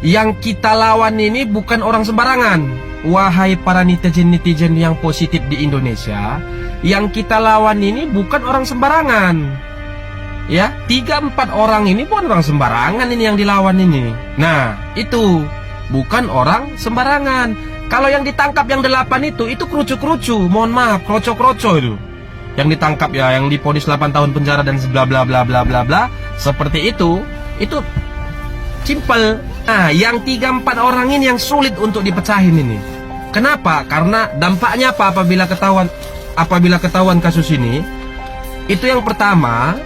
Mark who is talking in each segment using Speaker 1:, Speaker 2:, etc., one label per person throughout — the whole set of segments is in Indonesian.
Speaker 1: yang kita lawan ini bukan orang sembarangan. Wahai para netizen-netizen yang positif di Indonesia, yang kita lawan ini bukan orang sembarangan. Ya, 3-4 orang ini bukan orang sembarangan ini yang dilawan ini. Nah, itu bukan orang sembarangan. Kalau yang ditangkap yang 8 itu kerucu-kerucu. Mohon maaf, kroco-kroco itu. Yang ditangkap ya, yang diponis 8 tahun penjara dan bla bla bla bla bla bla. Seperti itu simple. Nah, yang 3-4 orang ini yang sulit untuk dipecahin ini. Kenapa? Karena dampaknya apa apabila ketahuan kasus ini? Itu yang pertama,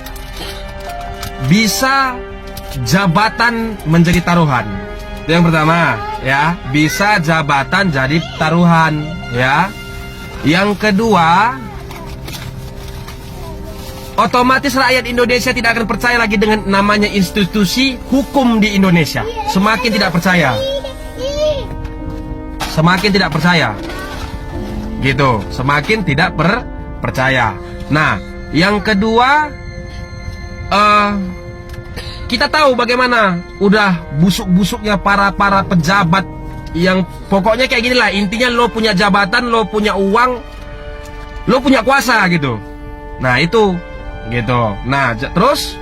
Speaker 1: bisa jabatan menjadi taruhan. Itu yang pertama, ya, bisa jabatan jadi taruhan, ya. Yang kedua, otomatis rakyat Indonesia tidak akan percaya lagi dengan namanya institusi hukum di Indonesia. Semakin tidak percaya. Semakin tidak percaya. Gitu, semakin tidak percaya. Nah, yang kedua, kita tahu bagaimana udah busuk-busuknya para pejabat yang pokoknya kayak gini lah. Intinya lo punya jabatan, lo punya uang, lo punya kuasa gitu. Nah, itu gitu. Nah, terus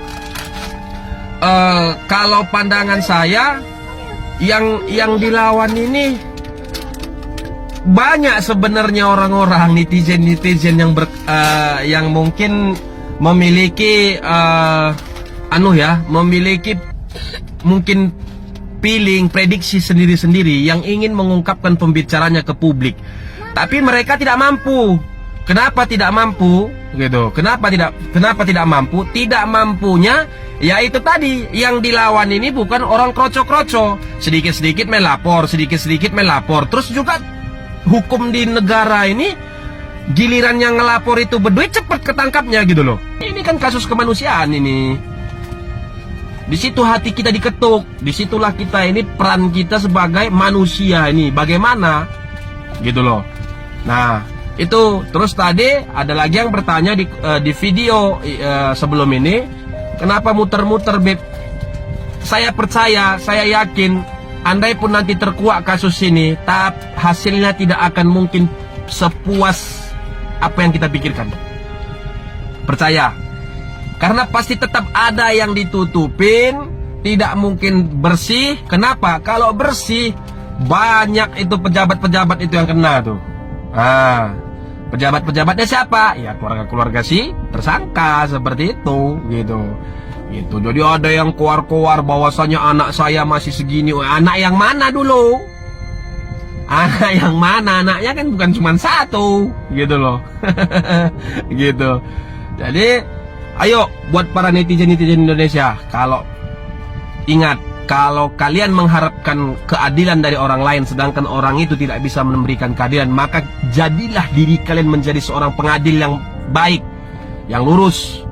Speaker 1: kalau pandangan saya yang dilawan ini banyak sebenarnya orang-orang netizen yang mungkin memiliki memiliki mungkin prediksi sendiri-sendiri yang ingin mengungkapkan pembicaranya ke publik. Tapi mereka tidak mampu. Kenapa tidak mampu? Gitu. Kenapa tidak mampu? Tidak mampunya yaitu tadi, yang dilawan ini bukan orang kroco-kroco. Sedikit-sedikit melapor, Terus juga hukum di negara ini, giliran yang ngelapor itu berduit, cepat ketangkapnya gitu loh. Ini kan kasus kemanusiaan ini. Di situ hati kita diketuk. Disitulah kita ini, peran kita sebagai manusia ini bagaimana gitu loh. Nah, itu. Terus tadi ada lagi yang bertanya di video sebelum ini, kenapa muter-muter, Beb? Saya percaya, saya yakin, andai pun nanti terkuak kasus ini, hasilnya tidak akan mungkin sepuas apa yang kita pikirkan. Percaya. Karena pasti tetap ada yang ditutupin, tidak mungkin bersih. Kenapa? Kalau bersih, banyak itu pejabat-pejabat itu yang kena tuh. Pejabat-pejabatnya siapa? Ya keluarga-keluarga si tersangka, seperti itu gitu. Jadi ada yang keluar bahwasanya anak saya masih segini. Anak yang mana dulu? Anak yang mana? Anaknya kan bukan cuma satu, gitu loh. Gitu. Jadi ayo buat para netizen-netizen Indonesia, ingat, kalau kalian mengharapkan keadilan dari orang lain sedangkan orang itu tidak bisa memberikan keadilan, maka jadilah diri kalian menjadi seorang pengadil yang baik, yang lurus.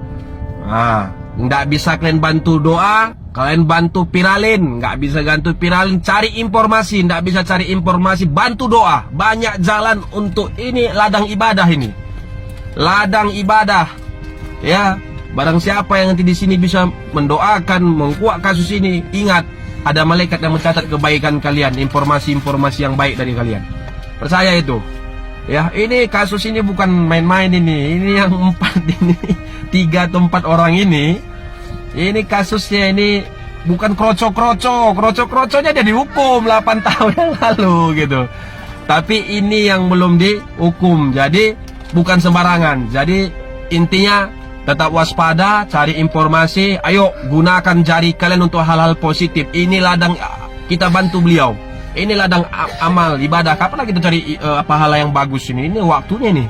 Speaker 1: Nggak bisa kalian bantu doa, kalian bantu viralin. Nggak bisa bantu viralin, cari informasi. Nggak bisa cari informasi, bantu doa. Banyak jalan untuk ini, ladang ibadah ini. Ladang ibadah. Ya, barang siapa yang nanti di sini bisa mendoakan, mengkuak kasus ini, ingat, ada malaikat yang mencatat kebaikan kalian, informasi-informasi yang baik dari kalian. Percaya itu. Ya, ini kasus ini bukan main-main ini. Ini yang 4 ini, 3 atau 4 orang ini kasusnya ini bukan kroco-kroco. Kroco-kroconya dia dihukum 8 tahun yang lalu gitu. Tapi ini yang belum dihukum. Jadi bukan sembarangan. Jadi intinya tetap waspada, cari informasi. Ayo gunakan jari kalian untuk hal-hal positif. Ini ladang kita bantu beliau. Ini ladang amal ibadah. Kapan lagi kita cari pahala yang bagus ini? Ini waktunya nih.